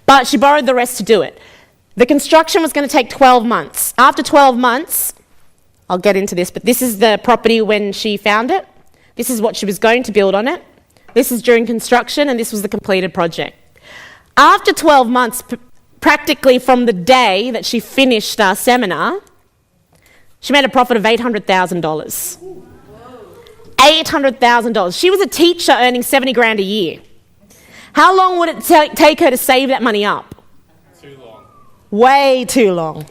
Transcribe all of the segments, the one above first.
but she borrowed the rest to do it. The construction was going to take 12 months. After 12 months, I'll get into this, but this is the property when she found it. This is what she was going to build on it. This is during construction, and this was the completed project. After 12 months, practically from the day that she finished our seminar, she made a profit of $800,000. $800,000. She was a teacher earning 70 grand a year. How long would it take her to save that money up? Too long. Way too long.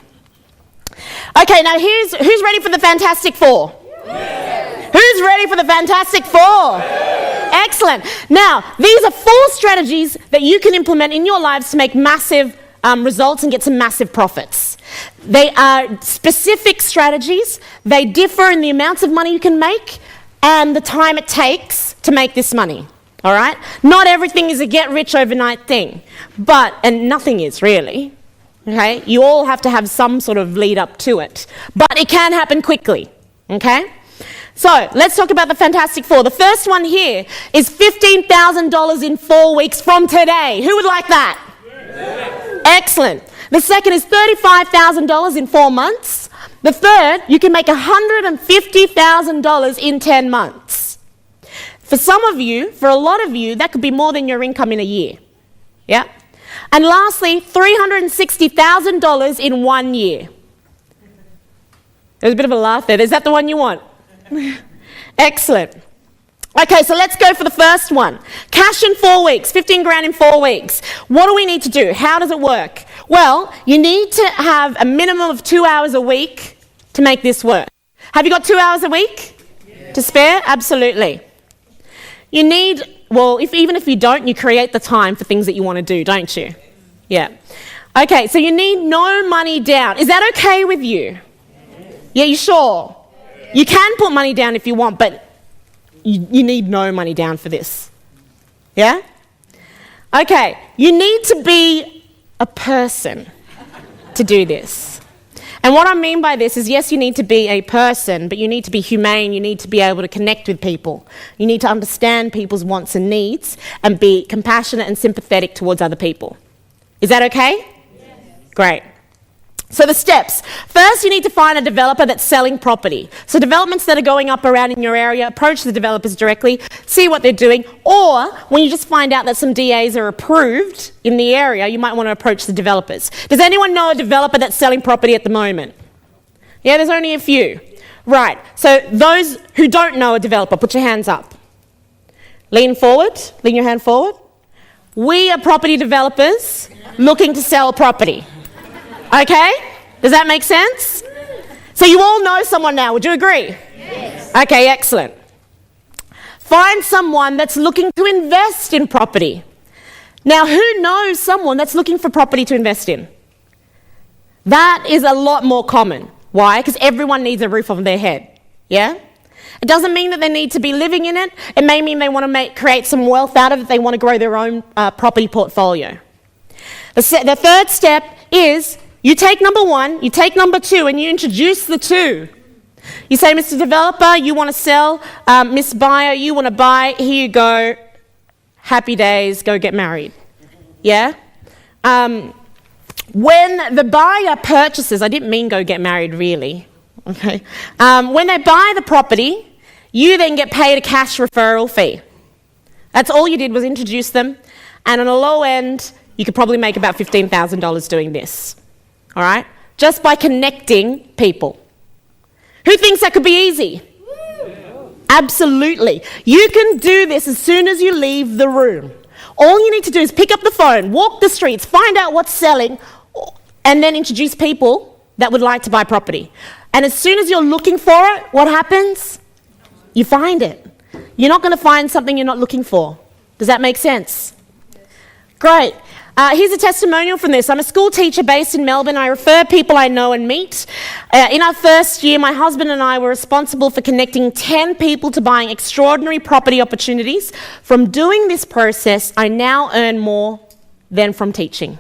Okay, now who's ready for the Fantastic Four? Yeah. Who's ready for the Fantastic Four? Yeah. Excellent. Now, these are 4 strategies that you can implement in your lives to make massive results and get some massive profits. They are specific strategies. They differ in the amounts of money you can make and the time it takes to make this money. All right? Not everything is a get rich overnight thing, and nothing is really. Okay? You all have to have some sort of lead up to it, but it can happen quickly. Okay? So let's talk about the Fantastic Four. The first one here is $15,000 in 4 weeks from today. Who would like that? Yes. Excellent. The second is $35,000 in 4 months. The third, you can make $150,000 in 10 months. For some of you, for a lot of you, that could be more than your income in a year. Yeah? And lastly, $360,000 in 1 year. There's a bit of a laugh there. Is that the one you want? Excellent. Okay, so let's go for the first one. Cash in 4 weeks, 15 grand in 4 weeks. What do we need to do? How does it work? Well, you need to have a minimum of 2 hours a week to make this work. Have you got 2 hours a week to spare? Absolutely. You need, even if you don't, you create the time for things that you want to do, don't you? Yeah. Okay, so you need no money down. Is that okay with you? Yeah, you sure? You can put money down if you want, but you need no money down for this. Yeah? Okay, you need to be a person to do this. And what I mean by this is, yes, you need to be a person, but you need to be humane. You need to be able to connect with people. You need to understand people's wants and needs and be compassionate and sympathetic towards other people. Is that okay? Yes. Great. So the steps. First, you need to find a developer that's selling property. So developments that are going up around in your area, approach the developers directly, see what they're doing. Or when you just find out that some DAs are approved in the area, you might want to approach the developers. Does anyone know a developer that's selling property at the moment? Yeah, there's only a few. Right, so those who don't know a developer, put your hands up. Lean forward, lean your hand forward. We are property developers looking to sell property. Okay? Does that make sense? So you all know someone now, would you agree? Yes. Okay, excellent. Find someone that's looking to invest in property. Now, who knows someone that's looking for property to invest in? That is a lot more common. Why? Because everyone needs a roof over their head. Yeah? It doesn't mean that they need to be living in it. It may mean they want to create some wealth out of it. They want to grow their own property portfolio. The third step is you take number 1, you take number 2, and you introduce the 2. You say, Mr. Developer, you want to sell. Miss Buyer, you want to buy. Here you go. Happy days. Go get married. Yeah? When the buyer purchases, I didn't mean go get married really. Okay. When they buy the property, you then get paid a cash referral fee. That's all you did was introduce them. And on a low end, you could probably make about $15,000 doing this. All right? Just by connecting people. Who thinks that could be easy? Absolutely. You can do this as soon as you leave the room. All you need to do is pick up the phone, walk the streets, find out what's selling, and then introduce people that would like to buy property. And as soon as you're looking for it, what happens? You find it. You're not going to find something you're not looking for. Does that make sense? Great. Here's a testimonial from this. I'm a school teacher based in Melbourne. I refer people I know and meet. In our first year, my husband and I were responsible for connecting 10 people to buying extraordinary property opportunities. From doing this process, I now earn more than from teaching,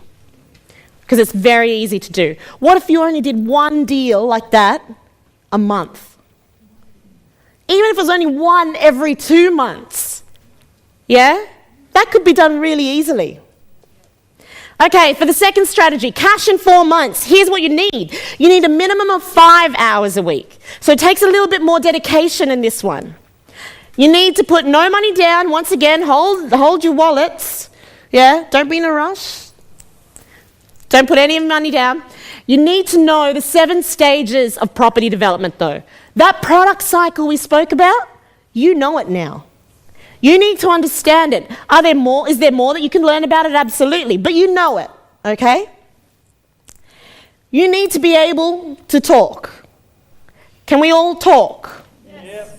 because it's very easy to do. What if you only did one deal like that a month? Even if it was only one every 2 months, yeah? That could be done really easily. Okay, for the second strategy, cash in 4 months. Here's what you need. You need a minimum of 5 hours a week. So it takes a little bit more dedication in this one. You need to put no money down. Once again, hold your wallets. Yeah, don't be in a rush. Don't put any money down. You need to know the 7 stages of property development though. That product cycle we spoke about, you know it now. You need to understand it. Is there more that you can learn about it? Absolutely. But you know it, okay? You need to be able to talk. Can we all talk? Yes.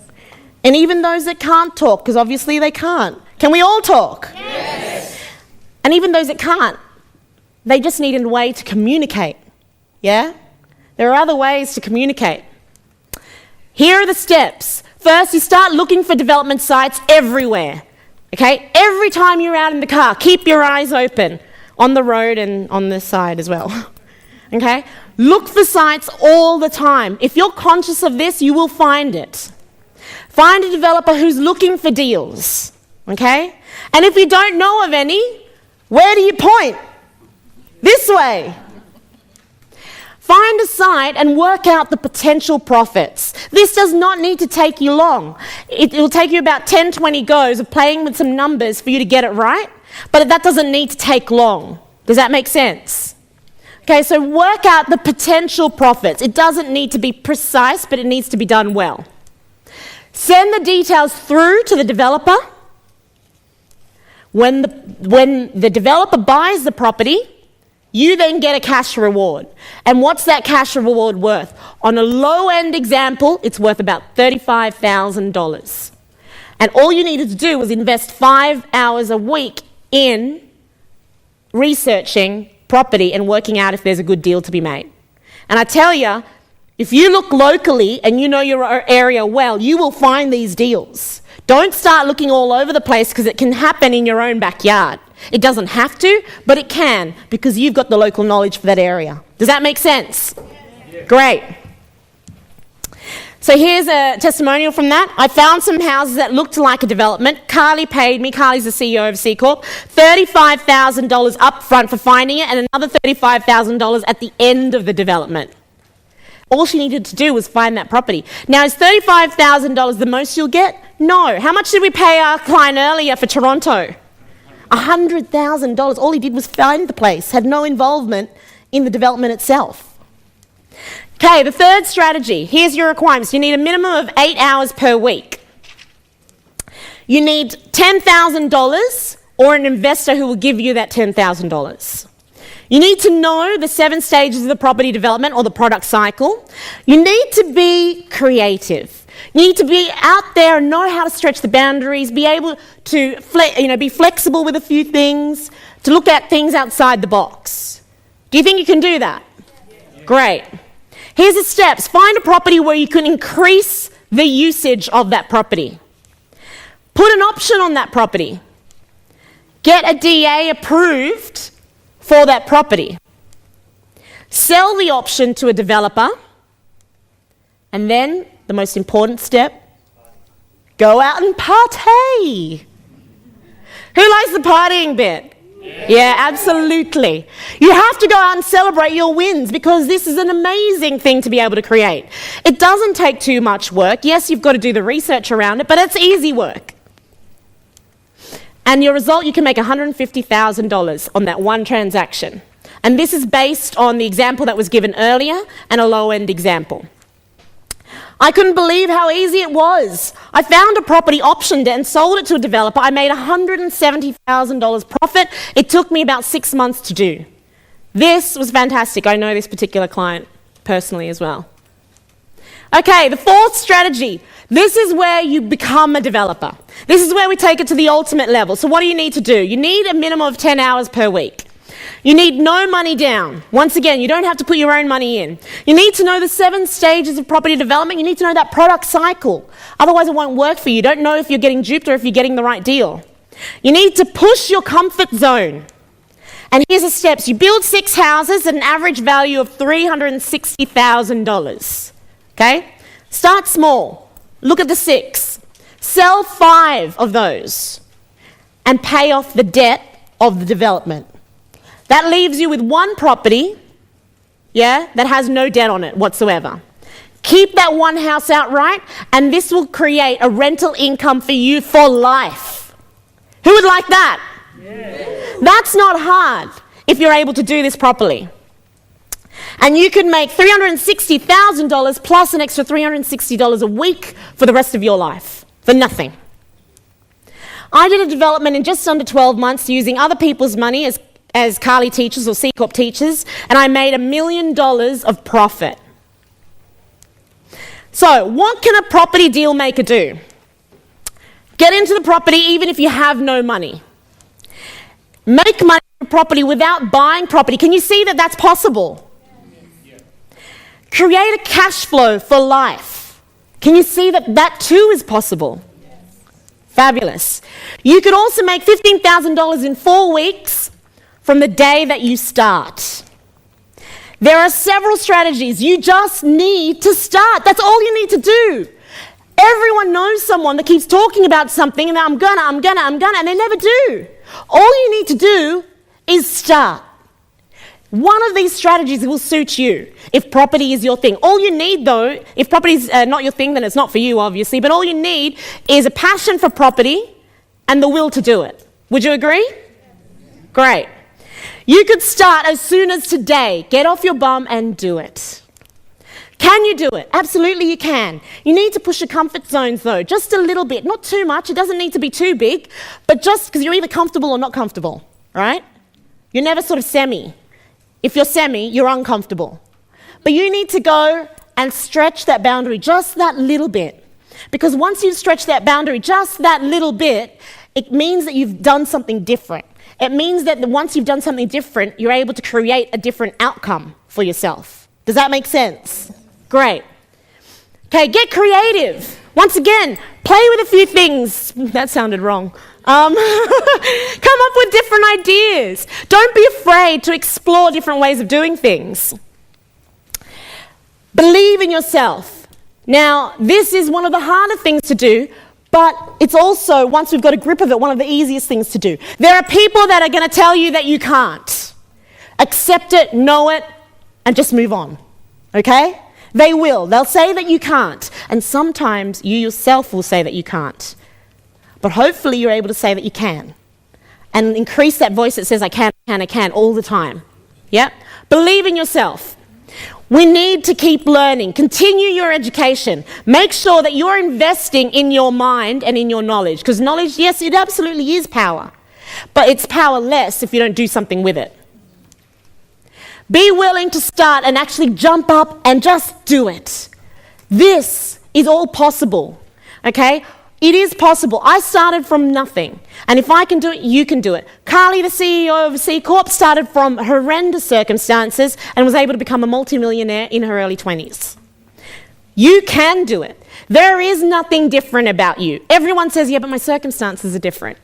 And even those that can't talk, because obviously they can't. Can we all talk? Yes. And even those that can't, they just need a way to communicate. Yeah? There are other ways to communicate. Here are the steps. First, you start looking for development sites everywhere, okay? Every time you're out in the car, keep your eyes open on the road and on this side as well, okay? Look for sites all the time. If you're conscious of this, you will find it. Find a developer who's looking for deals, okay? And if you don't know of any, where do you point? This way. Find a site and work out the potential profits. This does not need to take you long. It will take you about 10, 20 goes of playing with some numbers for you to get it right, but that doesn't need to take long. Does that make sense? Okay, so work out the potential profits. It doesn't need to be precise, but it needs to be done well. Send the details through to the developer. When the developer buys the property, you then get a cash reward. And what's that cash reward worth? On a low-end example, it's worth about $35,000. And all you needed to do was invest 5 hours a week in researching property and working out if there's a good deal to be made. And I tell you, if you look locally and you know your area well, you will find these deals. Don't start looking all over the place because it can happen in your own backyard. It doesn't have to, but it can because you've got the local knowledge for that area. Does that make sense? Yeah. Great. So here's a testimonial from that. I found some houses that looked like a development. Carly paid me, Carly's the CEO of C Corp, $35,000 up front for finding it and another $35,000 at the end of the development. All she needed to do was find that property. Now, is $35,000 the most you'll get? No. How much did we pay our client earlier for Toronto? $100,000. All he did was find the place, had no involvement in the development itself. Okay, the third strategy. Here's your requirements. You need a minimum of 8 hours per week. You need $10,000 or an investor who will give you that $10,000. You need to know the 7 stages of the property development or the product cycle. You need to be creative. You need to be out there and know how to stretch the boundaries, be able to be flexible with a few things, to look at things outside the box. Do you think you can do that? Yeah. Great. Here's the steps. Find a property where you can increase the usage of that property. Put an option on that property. Get a DA approved for that property. Sell the option to a developer. And then, the most important step, go out and party. Who likes the partying bit? Yeah, absolutely. You have to go out and celebrate your wins because this is an amazing thing to be able to create. It doesn't take too much work. Yes, you've got to do the research around it, but it's easy work. And your result, you can make $150,000 on that one transaction. And this is based on the example that was given earlier and a low-end example. I couldn't believe how easy it was. I found a property, optioned it, and sold it to a developer. I made $170,000 profit. It took me about 6 months to do. This was fantastic. I know this particular client personally as well. Okay, the fourth strategy. This is where you become a developer. This is where we take it to the ultimate level. So what do you need to do? You need a minimum of 10 hours per week. You need no money down. Once again, you don't have to put your own money in. You need to know the 7 stages of property development. You need to know that product cycle. Otherwise, it won't work for you. You don't know if you're getting duped or if you're getting the right deal. You need to push your comfort zone. And here's the steps. You build 6 houses at an average value of $360,000. Okay? Start small. Look at the 6. Sell 5 of those and pay off the debt of the development. That leaves you with one property, yeah, that has no debt on it whatsoever. Keep that one house outright, and this will create a rental income for you for life. Who would like that? Yeah. That's not hard if you're able to do this properly. And you can make $360,000 plus an extra $360 a week for the rest of your life, for nothing. I did a development in just under 12 months using other people's money as Carly teachers or C Corp teachers, and I made $1 million of profit. So, what can a property deal maker do? Get into the property even if you have no money. Make money from property without buying property. Can you see that that's possible? Yes. Create a cash flow for life. Can you see that that too is possible? Yes. Fabulous. You could also make $15,000 in 4 weeks from the day that you start. There are several strategies. You just need to start. That's all you need to do. Everyone knows someone that keeps talking about something and I'm gonna, and they never do. All you need to do is start. One of these strategies will suit you if property is your thing. All you need though, if property is not your thing, then it's not for you obviously, but all you need is a passion for property and the will to do it. Would you agree? Great. You could start as soon as today. Get off your bum and do it. Can you do it? Absolutely you can. You need to push your comfort zones though, just a little bit. Not too much, it doesn't need to be too big, but just because you're either comfortable or not comfortable, right? You're never sort of semi. If you're semi, you're uncomfortable. But you need to go and stretch that boundary just that little bit. Because once you've stretched that boundary just that little bit, it means that you've done something different. It means that once you've done something different, you're able to create a different outcome for yourself. Does that make sense? Great. Okay, get creative. Once again, play with a few things. That sounded wrong. Come up with different ideas. Don't be afraid to explore different ways of doing things. Believe in yourself. Now, this is one of the harder things to do, but it's also, once we've got a grip of it, one of the easiest things to do. There are people that are going to tell you that you can't. Accept it, know it, and just move on. Okay? They will. They'll say that you can't. And sometimes you yourself will say that you can't. But hopefully you're able to say that you can. And increase that voice that says, I can, all the time. Yeah? Believe in yourself. We need to keep learning. Continue your education. Make sure that you're investing in your mind and in your knowledge. Because knowledge, yes, it absolutely is power. But it's powerless if you don't do something with it. Be willing to start and actually jump up and just do it. This is all possible. Okay? It is possible. I started from nothing. And if I can do it, you can do it. Carly, the CEO of C Corp, started from horrendous circumstances and was able to become a multimillionaire in her early 20s. You can do it. There is nothing different about you. Everyone says, yeah, but my circumstances are different.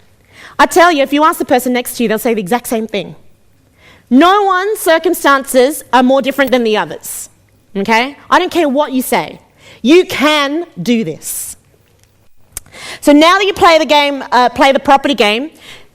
I tell you, if you ask the person next to you, they'll say the exact same thing. No one's circumstances are more different than the others. Okay? I don't care what you say. You can do this. So now that you play the game, play the property game,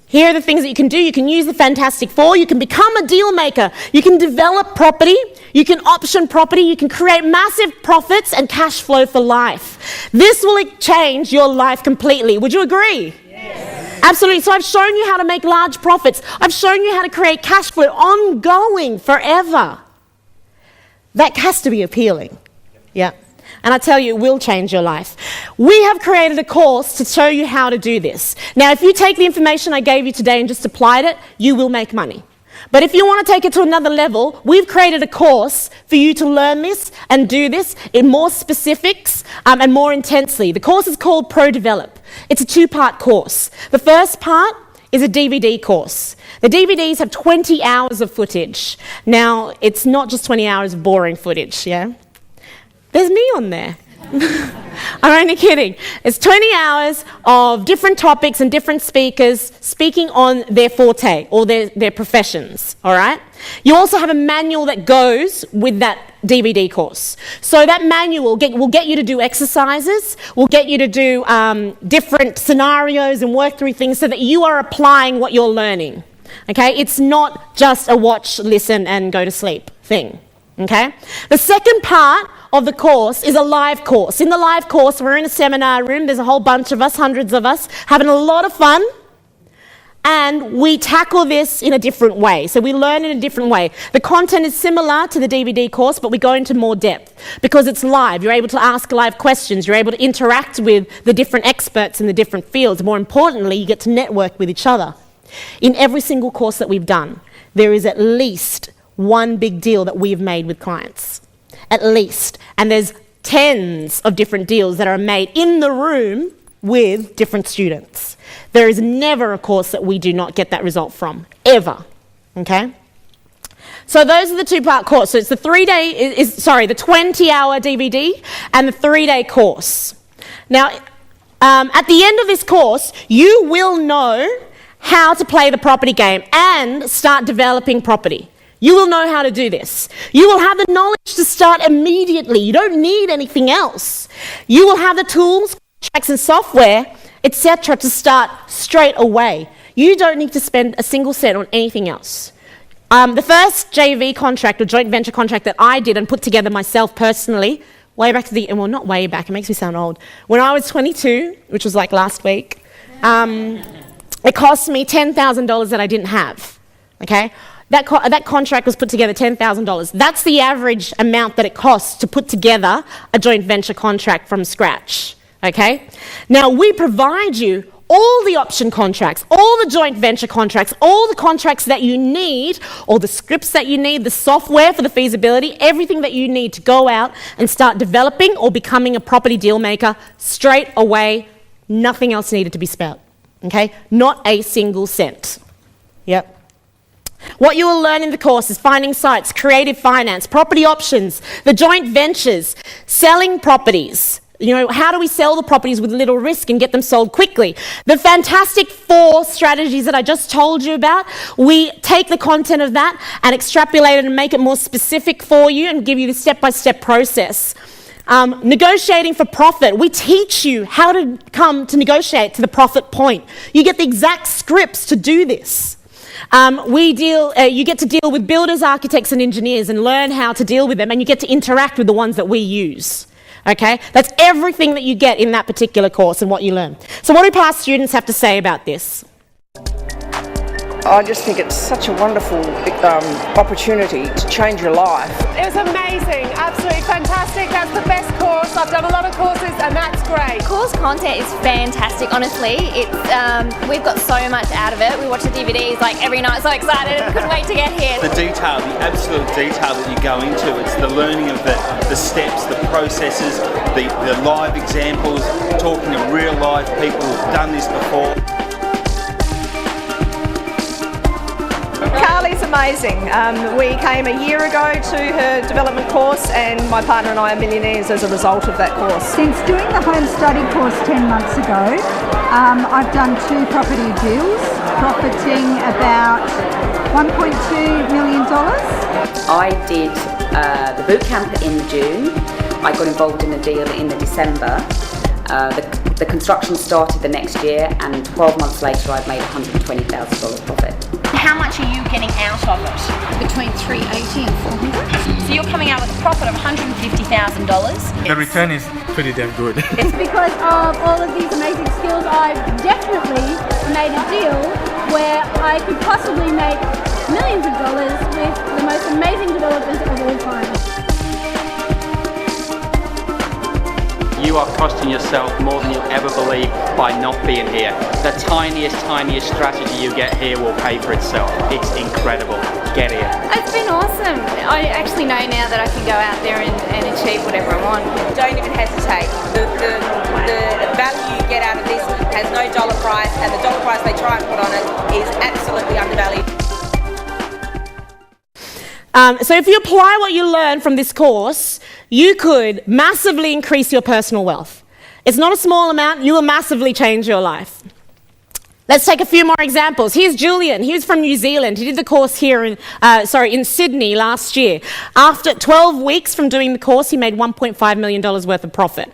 here are the things that you can do. You can use the Fantastic Four. You can become a deal maker. You can develop property. You can option property. You can create massive profits and cash flow for life. This will change your life completely. Would you agree? Yes. Absolutely. So I've shown you how to make large profits. I've shown you how to create cash flow ongoing forever. That has to be appealing. Yeah. And I tell you, it will change your life. We have created a course to show you how to do this. Now, if you take the information I gave you today and just applied it, you will make money. But if you want to take it to another level, we've created a course for you to learn this and do this in more specifics and more intensely. The course is called Pro Develop. It's a 2-part course. The first part is a DVD course. The DVDs have 20 hours of footage. Now, it's not just 20 hours of boring footage, yeah? There's me on there. I'm only kidding. It's 20 hours of different topics and different speakers speaking on their forte or their professions, all right? You also have a manual that goes with that DVD course. So that manual will get you to do exercises, will get you to do different scenarios and work through things so that you are applying what you're learning. Okay, it's not just a watch, listen, and go to sleep thing. Okay? The second part of the course is a live course. In the live course, we're in a seminar room. There's a whole bunch of us, hundreds of us, having a lot of fun. And we tackle this in a different way. So we learn in a different way. The content is similar to the DVD course, but we go into more depth because it's live. You're able to ask live questions. You're able to interact with the different experts in the different fields. More importantly, you get to network with each other. In every single course that we've done, there is at least one big deal that we've made with clients. At least. And there's tens of different deals that are made in the room with different students. There is never a course that we do not get that result from, ever, okay? So those are the two-part course. So it's the 20-hour DVD and the 3-day course. Now, at the end of this course, you will know how to play the property game and start developing property. You will know how to do this. You will have the knowledge to start immediately. You don't need anything else. You will have the tools, contracts and software, etc. to start straight away. You don't need to spend a single cent on anything else. The first JV contract or joint venture contract that I did and put together myself personally, way back well, not way back, it makes me sound old. When I was 22, which was like last week, it cost me $10,000 that I didn't have, okay? That contract was put together $10,000. That's the average amount that it costs to put together a joint venture contract from scratch, okay? Now, we provide you all the option contracts, all the joint venture contracts, all the contracts that you need, all the scripts that you need, the software for the feasibility, everything that you need to go out and start developing or becoming a property deal maker straight away. Nothing else needed to be spent, okay? Not a single cent. Yep. What you will learn in the course is finding sites, creative finance, property options, the joint ventures, selling properties. You know, how do we sell the properties with little risk and get them sold quickly? The fantastic 4 strategies that I just told you about, we take the content of that and extrapolate it and make it more specific for you and give you the step-by-step process. Negotiating for profit. We teach you how to come to negotiate to the profit point. You get the exact scripts to do this. You get to deal with builders, architects and engineers and learn how to deal with them, and you get to interact with the ones that we use. Okay? That's everything that you get in that particular course and what you learn. So what do past students have to say about this? I just think it's such a wonderful opportunity to change your life. It was amazing, absolutely fantastic. That's the best course. I've done a lot of courses and that's great. Course content is fantastic, honestly. We've got so much out of it. We watch the DVDs like every night, so excited, couldn't wait to get here. The detail, the absolute detail that you go into, it's the learning of the steps, the processes, the live examples, talking to real live people who've done this before. Carly's amazing. We came a year ago to her development course and my partner and I are millionaires as a result of that course. Since doing the home study course 10 months ago, I've done 2 property deals, profiting about $1.2 million. I did the boot camp in June. I got involved in the deal in the December. The construction started the next year, and 12 months later I've made $120,000 profit. How much are you getting out of it? Between $380 and $400. So you're coming out with a profit of $150,000. The return is pretty damn good. It's because of all of these amazing skills. I've definitely made a deal where I could possibly make millions of dollars with the most amazing developers of all time. You are costing yourself more than you'll ever believe by not being here. The tiniest strategy you get here will pay for itself. It's incredible. Get here. It's been awesome. I actually know now that I can go out there and achieve whatever I want. Don't even hesitate. The value you get out of this has no dollar price, and the dollar price they try and put on it is absolutely undervalued. So if you apply what you learn from this course, you could massively increase your personal wealth. It's not a small amount, you will massively change your life. Let's take a few more examples. Here's Julian. He was from New Zealand. He did the course here in Sydney last year. After 12 weeks from doing the course, he made $1.5 million worth of profit.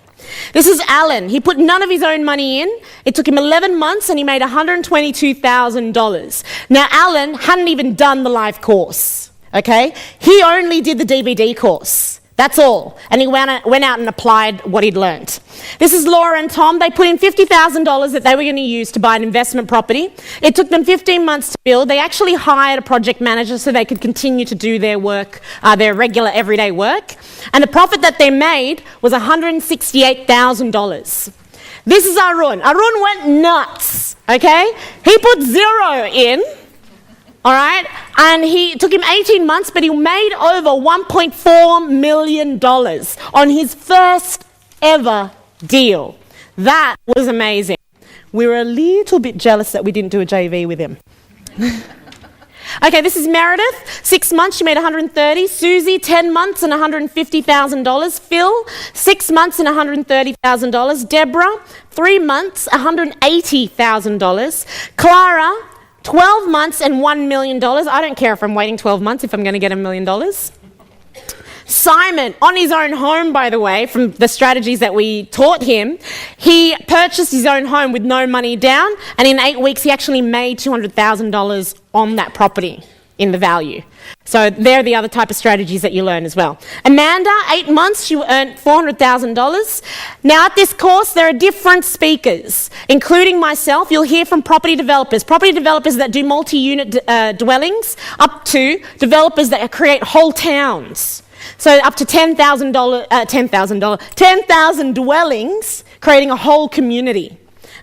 This is Alan. He put none of his own money in. It took him 11 months and he made $122,000. Now, Alan hadn't even done the live course, okay? He only did the DVD course. That's all. And he went out and applied what he'd learnt. This is Laura and Tom. They put in $50,000 that they were going to use to buy an investment property. It took them 15 months to build. They actually hired a project manager so they could continue to do their work, their regular everyday work. And the profit that they made was $168,000. This is Arun. Arun went nuts, okay? He put zero in. All right, and it took him 18 months, but he made over $1.4 million on his first ever deal. That was amazing. We were a little bit jealous that we didn't do a JV with him. Okay, this is Meredith. 6 months, she made $130,000. Susie, 10 months and $150,000. Phil, 6 months and $130,000. Deborah, 3 months, $180,000. Clara, 12 months and $1 million. I don't care if I'm waiting 12 months if I'm going to get $1 million. Simon, on his own home, by the way, from the strategies that we taught him, he purchased his own home with no money down, and in 8 weeks he actually made $200,000 on that property in the value. So they're the other type of strategies that you learn as well. Amanda, 8 months, she earned $400,000. Now at this course, there are different speakers, including myself. You'll hear from property developers that do multi-unit dwellings, up to developers that create whole towns. So up to 10,000 dwellings, creating a whole community.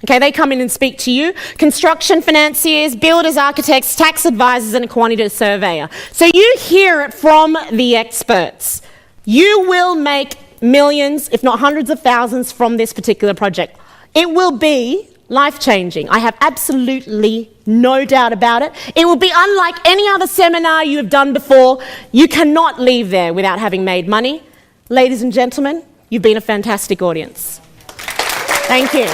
Okay, they come in and speak to you. Construction financiers, builders, architects, tax advisors, and a quantitative surveyor. So you hear it from the experts. You will make millions, if not hundreds of thousands, from this particular project. It will be life-changing. I have absolutely no doubt about it. It will be unlike any other seminar you have done before. You cannot leave there without having made money. Ladies and gentlemen, you've been a fantastic audience. Thank you.